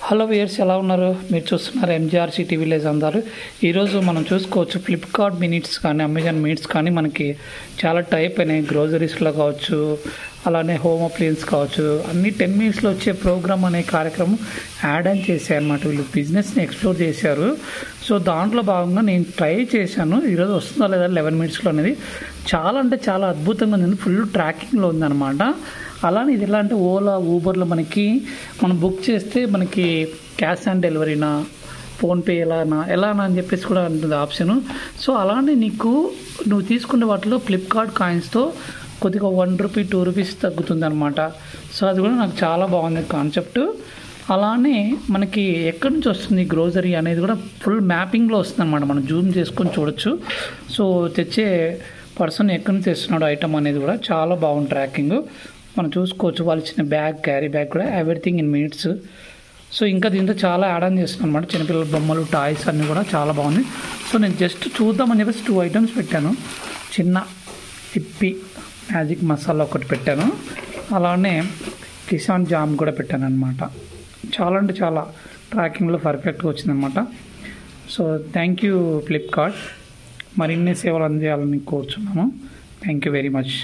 Hello viewers, ఎలా ఉన్నారు? మీరు చూస్తున్నారు ఎంజీఆర్ సిటీ విలేజ్ అందరు. ఈరోజు మనం చూసుకోవచ్చు ఫ్లిప్కార్ట్ మినిట్స్ కానీ అమెజాన్ మినిట్స్ కానీ మనకి చాలా టైప్ అయినాయి. గ్రోసరీస్లో కావచ్చు, అలానే హోమ్ అప్లయన్స్ కావచ్చు, అన్ని 10 మినిట్స్లో వచ్చే ప్రోగ్రామ్ అనే కార్యక్రమం యాడ్ ఆన్ చేశారు అన్నమాట. వీళ్ళు బిజినెస్ని ఎక్స్ప్లోర్ చేశారు. సో దాంట్లో భాగంగా నేను ట్రై చేశాను. ఈరోజు వస్తుందా లేదా 11 మినిట్స్లో అనేది చాలా అంటే చాలా అద్భుతంగా ఉంది. ఫుల్ ట్రాకింగ్లో ఉందన్నమాట. అలానే ఇది ఎలా అంటే ఓలా, ఊబర్లో మనం బుక్ చేస్తే మనకి క్యాష్ ఆన్ డెలివరీనా, ఫోన్పే ఎలానా అని చెప్పేసి కూడా ఉంటుంది ఆప్షను. సో అలానే నువ్వు తీసుకునే వాటిలో ఫ్లిప్కార్ట్ కాయిన్స్తో కొద్దిగా 1 రూపీ 2 రూపీస్ తగ్గుతుంది అనమాట. సో అది కూడా నాకు చాలా బాగుంది కాన్సెప్ట్. అలానే మనకి ఎక్కడి నుంచి వస్తుంది గ్రోసరీ అనేది కూడా ఫుల్ మ్యాపింగ్లో వస్తుంది అనమాట. మనం జూమ్ చేసుకొని చూడొచ్చు. సో తెచ్చే పర్సన్ ఎక్కడి నుంచి తెస్తున్నాడు ఐటమ్ అనేది కూడా చాలా బాగుంది ట్రాకింగ్. మనం చూసుకోవచ్చు. వాళ్ళు ఇచ్చిన బ్యాగ్, క్యారీ బ్యాగ్ కూడా ఎవ్రీథింగ్ ఇన్ మినిట్స్. సో ఇంకా దీంతో చాలా యాడ్ ఆన్ చేస్తున్నాను అనమాట. చిన్నపిల్లల బొమ్మలు, టాయ్స్ అన్నీ కూడా చాలా బాగుంది. సో నేను జస్ట్ చూద్దామని చెప్పేసి 2 ఐటమ్స్ పెట్టాను. చిన్న హిప్పీ మ్యాజిక్ మసాలా ఒకటి పెట్టాను. అలానే కిసాన్ జామ్ కూడా పెట్టాను అనమాట. చాలా అంటే చాలా ట్రాకింగ్లో పర్ఫెక్ట్గా వచ్చిందనమాట. So thank you Flipkart. మరిన్ని సేవలు అందించాలని కోరుచున్నాము. Thank you very much.